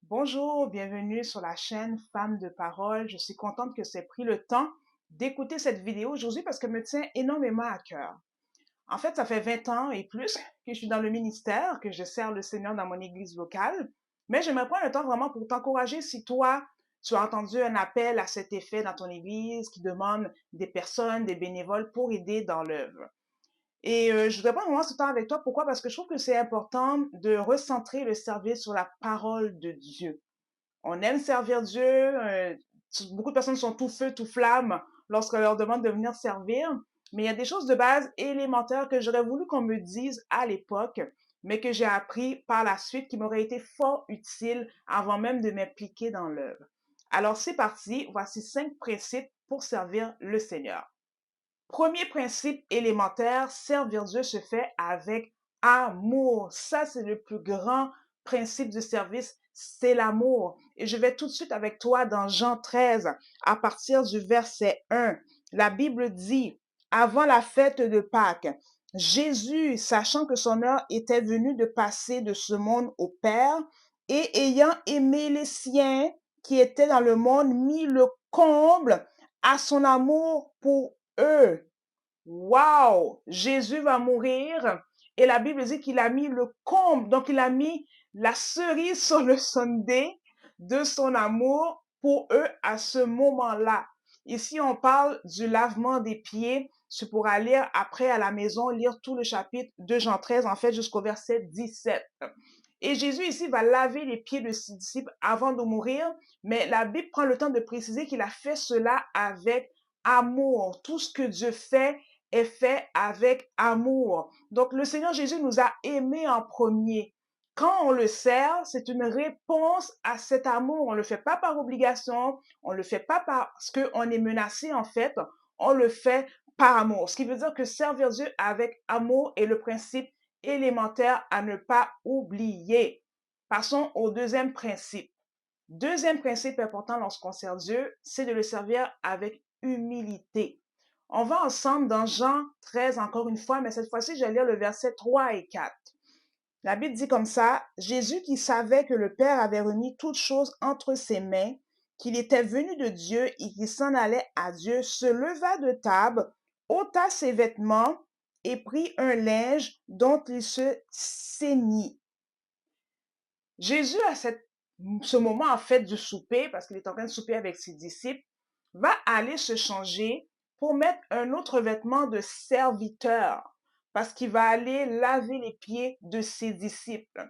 Bonjour, bienvenue sur la chaîne Femmes de Parole. Je suis contente que tu aies pris le temps d'écouter cette vidéo aujourd'hui parce qu'elle me tient énormément à cœur. En fait, ça fait 20 ans et plus que je suis dans le ministère, que je sers le Seigneur dans mon église locale. Mais j'aimerais prendre le temps vraiment pour t'encourager si toi, tu as entendu un appel à cet effet dans ton église qui demande des personnes, des bénévoles pour aider dans l'œuvre. Et je voudrais prendre vraiment ce temps avec toi. Pourquoi? Parce que je trouve que c'est important de recentrer le service sur la parole de Dieu. On aime servir Dieu. Beaucoup de personnes sont tout feu, tout flamme lorsqu'on leur demande de venir servir. Mais il y a des choses de base élémentaires que j'aurais voulu qu'on me dise à l'époque, mais que j'ai appris par la suite, qui m'auraient été fort utiles avant même de m'impliquer dans l'œuvre. Alors c'est parti. Voici 5 principes pour servir le Seigneur. Premier principe élémentaire, servir Dieu se fait avec amour. Ça, c'est le plus grand principe du service, c'est l'amour. Et je vais tout de suite avec toi dans Jean 13, à partir du verset 1. La Bible dit, avant la fête de Pâques, Jésus, sachant que son heure était venue de passer de ce monde au Père, et ayant aimé les siens qui étaient dans le monde, mit le comble à son amour pour eux. Waouh! Jésus va mourir et la Bible dit qu'il a mis le comble, donc il a mis la cerise sur le sundae de son amour pour eux à ce moment-là. Ici, on parle du lavement des pieds. Tu pourras lire après à la maison, lire tout le chapitre de Jean 13, en fait, jusqu'au verset 17. Et Jésus ici va laver les pieds de ses disciples avant de mourir, mais la Bible prend le temps de préciser qu'il a fait cela avec amour. Tout ce que Dieu fait est fait avec amour. Donc le Seigneur Jésus nous a aimés en premier. Quand on le sert, c'est une réponse à cet amour. On ne le fait pas par obligation, on ne le fait pas parce qu'on est menacé en fait, on le fait par amour. Ce qui veut dire que servir Dieu avec amour est le principe élémentaire à ne pas oublier. Passons au deuxième principe. Deuxième principe important lorsqu'on sert Dieu, c'est de le servir avec humilité. On va ensemble dans Jean 13 encore une fois, mais cette fois-ci, je vais lire le verset 3 et 4. La Bible dit comme ça, Jésus qui savait que le Père avait remis toutes choses entre ses mains, qu'il était venu de Dieu et qu'il s'en allait à Dieu, se leva de table, ôta ses vêtements et prit un linge dont il se ceignit. Jésus, ce moment en fait du souper, parce qu'il est en train de souper avec ses disciples, va aller se changer pour mettre un autre vêtement de serviteur, parce qu'il va aller laver les pieds de ses disciples.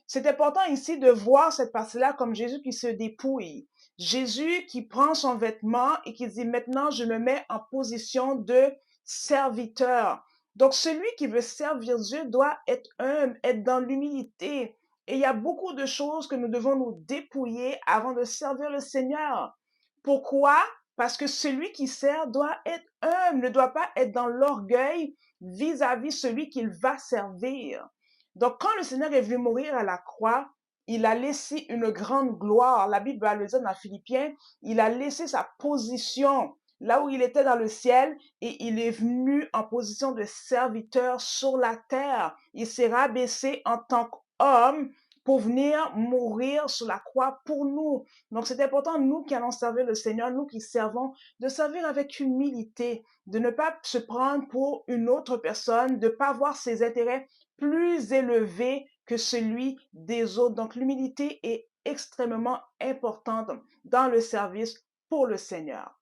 C'est important ici de voir cette partie-là comme Jésus qui se dépouille. Jésus qui prend son vêtement et qui dit maintenant je me mets en position de serviteur. Donc celui qui veut servir Dieu doit être humble, être dans l'humilité. Et il y a beaucoup de choses que nous devons nous dépouiller avant de servir le Seigneur. Pourquoi? Parce que celui qui sert doit être humble, ne doit pas être dans l'orgueil vis-à-vis celui qu'il va servir. Donc, quand le Seigneur est venu mourir à la croix, il a laissé une grande gloire. La Bible va le dire dans Philippiens, il a laissé sa position là où il était dans le ciel et il est venu en position de serviteur sur la terre. Il s'est rabaissé en tant qu'homme pour venir mourir sur la croix pour nous. Donc c'est important, nous qui allons servir le Seigneur, nous qui servons, de servir avec humilité, de ne pas se prendre pour une autre personne, de ne pas voir ses intérêts plus élevés que celui des autres. Donc l'humilité est extrêmement importante dans le service pour le Seigneur.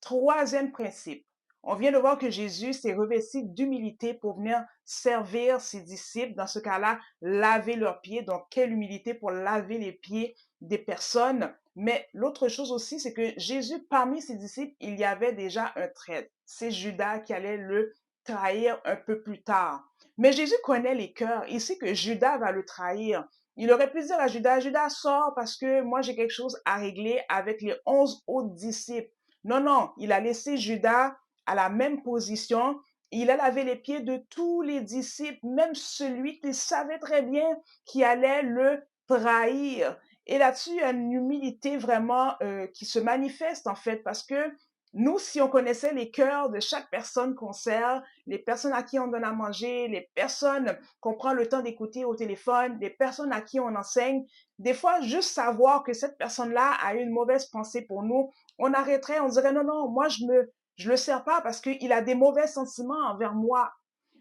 Troisième principe. On vient de voir que Jésus s'est revêtu d'humilité pour venir servir ses disciples, dans ce cas-là, laver leurs pieds. Donc, quelle humilité pour laver les pieds des personnes. Mais l'autre chose aussi, c'est que Jésus, parmi ses disciples, il y avait déjà un traître. C'est Judas qui allait le trahir un peu plus tard. Mais Jésus connaît les cœurs. Il sait que Judas va le trahir. Il aurait pu dire à Judas, Judas sort parce que moi j'ai quelque chose à régler avec les 11 autres disciples. Non, non, il a laissé Judas à la même position. Il a lavé les pieds de tous les disciples, même celui qu'il savait très bien qui allait le trahir. Et là-dessus, il y a une humilité vraiment qui se manifeste en fait, parce que Nous, si on connaissait les cœurs de chaque personne qu'on sert, les personnes à qui on donne à manger, les personnes qu'on prend le temps d'écouter au téléphone, les personnes à qui on enseigne, des fois, juste savoir que cette personne-là a une mauvaise pensée pour nous, on arrêterait, on dirait non, non, moi, je le sers pas parce qu'il a des mauvais sentiments envers moi.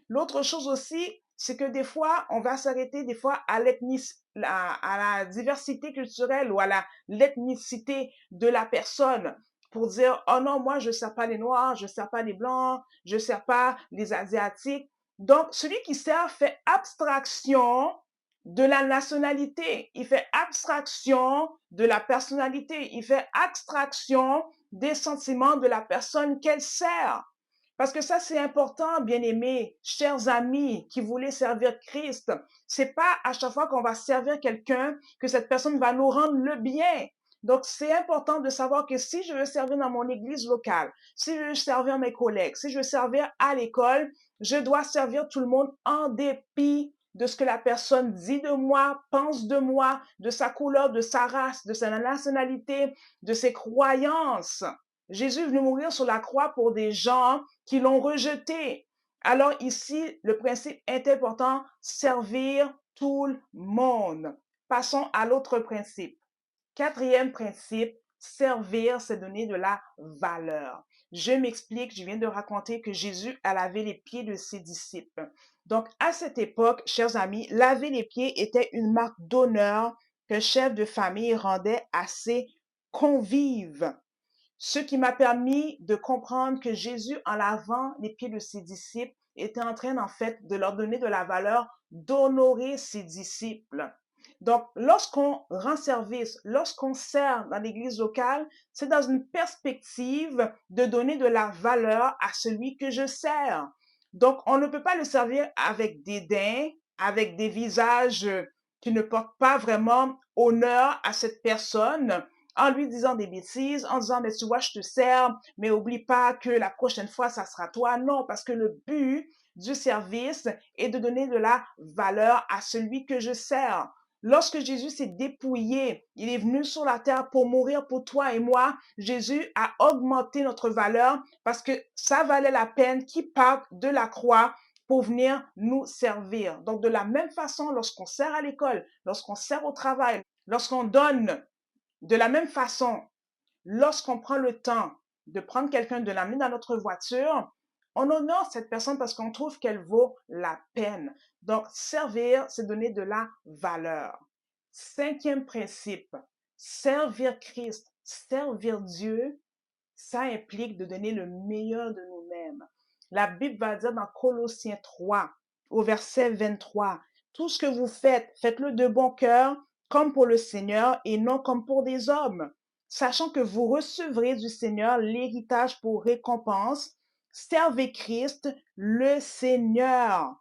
L'autre chose aussi, c'est que des fois, on va s'arrêter des fois à à la diversité culturelle ou à l'ethnicité de la personne pour dire, oh non, moi, je ne sers pas les Noirs, je ne sers pas les Blancs, je ne sers pas les Asiatiques. Donc, celui qui sert fait abstraction de la nationalité, il fait abstraction de la personnalité, il fait abstraction des sentiments de la personne qu'elle sert. Parce que ça, c'est important, bien-aimés, chers amis qui voulaient servir Christ. C'est pas à chaque fois qu'on va servir quelqu'un que cette personne va nous rendre le bien. Donc, c'est important de savoir que si je veux servir dans mon église locale, si je veux servir mes collègues, si je veux servir à l'école, je dois servir tout le monde en dépit de ce que la personne dit de moi, pense de moi, de sa couleur, de sa race, de sa nationalité, de ses croyances. Jésus est venu mourir sur la croix pour des gens qui l'ont rejeté. Alors ici, le principe est important, servir tout le monde. Passons à l'autre principe. Quatrième principe, servir, c'est donner de la valeur. Je m'explique, je viens de raconter que Jésus a lavé les pieds de ses disciples. Donc, à cette époque, chers amis, laver les pieds était une marque d'honneur qu'un chef de famille rendait à ses convives. Ce qui m'a permis de comprendre que Jésus, en lavant les pieds de ses disciples, était en train, en fait, de leur donner de la valeur, d'honorer ses disciples. Donc, lorsqu'on rend service, lorsqu'on sert dans l'église locale, c'est dans une perspective de donner de la valeur à celui que je sers. Donc, on ne peut pas le servir avec dédain, avec des visages qui ne portent pas vraiment honneur à cette personne, en lui disant des bêtises, en disant, mais tu vois, je te sers, mais oublie pas que la prochaine fois, ça sera toi. Non, parce que le but du service est de donner de la valeur à celui que je sers. Lorsque Jésus s'est dépouillé, il est venu sur la terre pour mourir pour toi et moi. Jésus a augmenté notre valeur parce que ça valait la peine qu'il parte de la croix pour venir nous servir. Donc, de la même façon, lorsqu'on sert à l'école, lorsqu'on sert au travail, lorsqu'on donne de la même façon, lorsqu'on prend le temps de prendre quelqu'un, de l'amener dans notre voiture, on honore cette personne parce qu'on trouve qu'elle vaut la peine. Donc, servir, c'est donner de la valeur. Cinquième principe, servir Christ, servir Dieu, ça implique de donner le meilleur de nous-mêmes. La Bible va dire dans Colossiens 3, au verset 23, tout ce que vous faites, faites-le de bon cœur, comme pour le Seigneur et non comme pour des hommes, sachant que vous recevrez du Seigneur l'héritage pour récompense. Servez Christ, le Seigneur.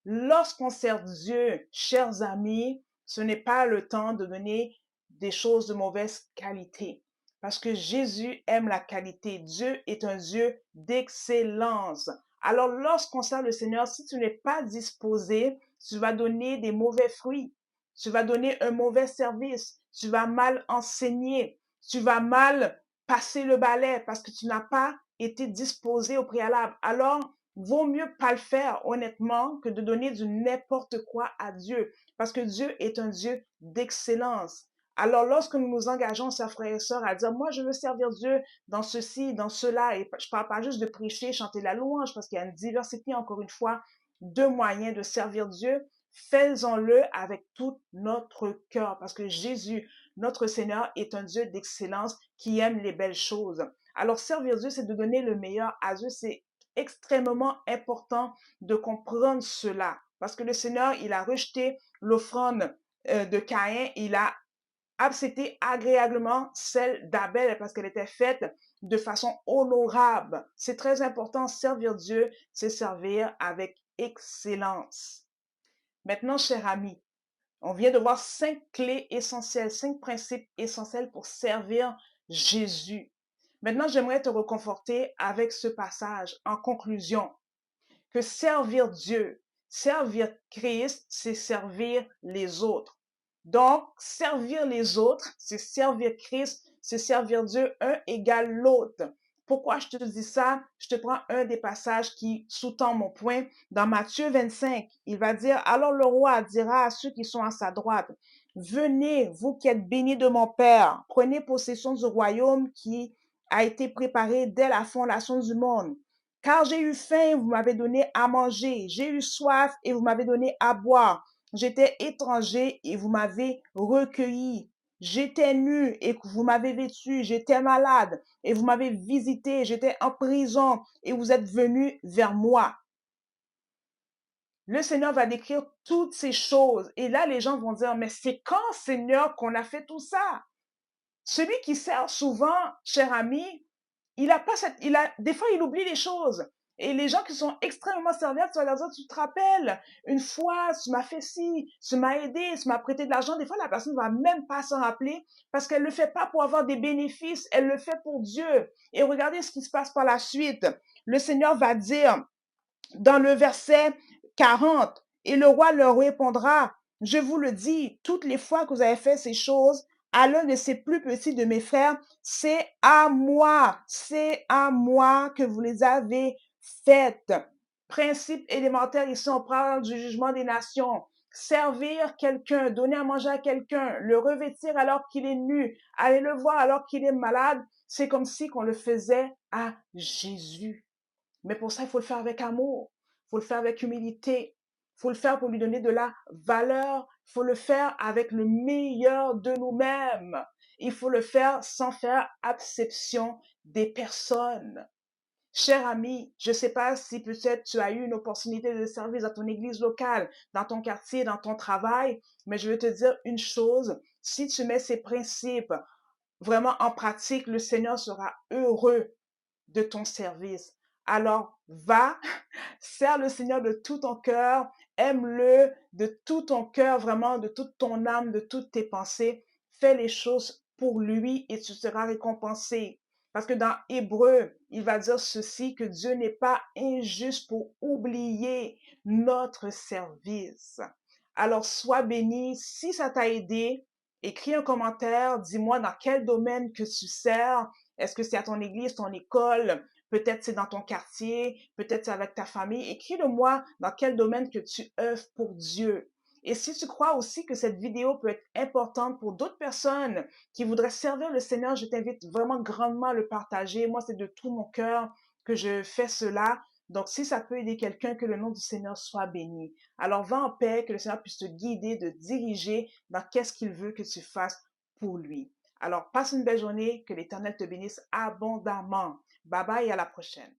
Lorsqu'on sert Dieu, chers amis, ce n'est pas le temps de donner des choses de mauvaise qualité. Parce que Jésus aime la qualité. Dieu est un Dieu d'excellence. Alors, lorsqu'on sert le Seigneur, si tu n'es pas disposé, tu vas donner des mauvais fruits. Tu vas donner un mauvais service. Tu vas mal enseigner. Tu vas mal passer le balai parce que tu n'as pas été disposé au préalable. Alors, vaut mieux pas le faire honnêtement que de donner du n'importe quoi à Dieu parce que Dieu est un Dieu d'excellence. Alors, lorsque nous nous engageons, chers frères et sœurs, à dire, moi, je veux servir Dieu dans ceci, dans cela, et je parle pas juste de prêcher, chanter la louange, parce qu'il y a une diversité, encore une fois, de moyens de servir Dieu, faisons-le avec tout notre cœur, parce que Jésus, notre Seigneur, est un Dieu d'excellence qui aime les belles choses. Alors, servir Dieu, c'est de donner le meilleur à Dieu, c'est extrêmement important de comprendre cela. Parce que le Seigneur, il a rejeté l'offrande de Caïn, il a accepté agréablement celle d'Abel parce qu'elle était faite de façon honorable. C'est très important, servir Dieu, c'est servir avec excellence. Maintenant, cher ami, on vient de voir 5 clés essentielles, 5 principes essentiels pour servir Jésus. Maintenant, j'aimerais te reconforter avec ce passage en conclusion que servir Dieu, servir Christ, c'est servir les autres. Donc, servir les autres, c'est servir Christ, c'est servir Dieu, un égale l'autre. Pourquoi je te dis ça? Je te prends un des passages qui sous-tend mon point. Dans Matthieu 25, il va dire, alors le roi dira à ceux qui sont à sa droite, venez, vous qui êtes bénis de mon Père, prenez possession du royaume qui a été préparé dès la fondation du monde. Car j'ai eu faim, vous m'avez donné à manger. J'ai eu soif et vous m'avez donné à boire. J'étais étranger et vous m'avez recueilli. J'étais nu et vous m'avez vêtu. J'étais malade et vous m'avez visité. J'étais en prison et vous êtes venus vers moi. Le Seigneur va décrire toutes ces choses. Et là, les gens vont dire, mais c'est quand, Seigneur, qu'on a fait tout ça? Celui qui sert souvent, cher ami, il a pas cette, il a, des fois, il oublie les choses. Et les gens qui sont extrêmement serviables, tu vas leur dire, tu te rappelles, une fois, tu m'as fait ci, tu m'as aidé, tu m'as prêté de l'argent. Des fois, la personne ne va même pas s'en rappeler parce qu'elle ne le fait pas pour avoir des bénéfices, elle le fait pour Dieu. Et regardez ce qui se passe par la suite. Le Seigneur va dire, dans le verset 40, et le roi leur répondra, je vous le dis, toutes les fois que vous avez fait ces choses à l'un de ces plus petits de mes frères, c'est à moi que vous les avez faites. Principe élémentaire ici, on parle du jugement des nations. Servir quelqu'un, donner à manger à quelqu'un, le revêtir alors qu'il est nu, aller le voir alors qu'il est malade, c'est comme si qu'on le faisait à Jésus. Mais pour ça, il faut le faire avec amour, il faut le faire avec humilité, il faut le faire pour lui donner de la valeur, il faut le faire avec le meilleur de nous-mêmes. Il faut le faire sans faire exception des personnes. Cher ami, je ne sais pas si peut-être tu as eu une opportunité de service dans ton église locale, dans ton quartier, dans ton travail, mais je vais te dire une chose, si tu mets ces principes vraiment en pratique, le Seigneur sera heureux de ton service. Alors, va, sers le Seigneur de tout ton cœur, aime-le de tout ton cœur, vraiment, de toute ton âme, de toutes tes pensées. Fais les choses pour lui et tu seras récompensé. Parce que dans Hébreu, il va dire ceci, que Dieu n'est pas injuste pour oublier notre service. Alors, sois béni. Si ça t'a aidé, écris un commentaire, dis-moi dans quel domaine que tu sers. Est-ce que c'est à ton église, ton école? Peut-être c'est dans ton quartier, peut-être c'est avec ta famille. Écris-le-moi dans quel domaine que tu œuvres pour Dieu. Et si tu crois aussi que cette vidéo peut être importante pour d'autres personnes qui voudraient servir le Seigneur, je t'invite vraiment grandement à le partager. Moi, c'est de tout mon cœur que je fais cela. Donc, si ça peut aider quelqu'un, que le nom du Seigneur soit béni. Alors, va en paix, que le Seigneur puisse te guider, te diriger dans qu'est-ce qu'il veut que tu fasses pour lui. Alors, passe une belle journée, que l'Éternel te bénisse abondamment. Bye bye et à la prochaine.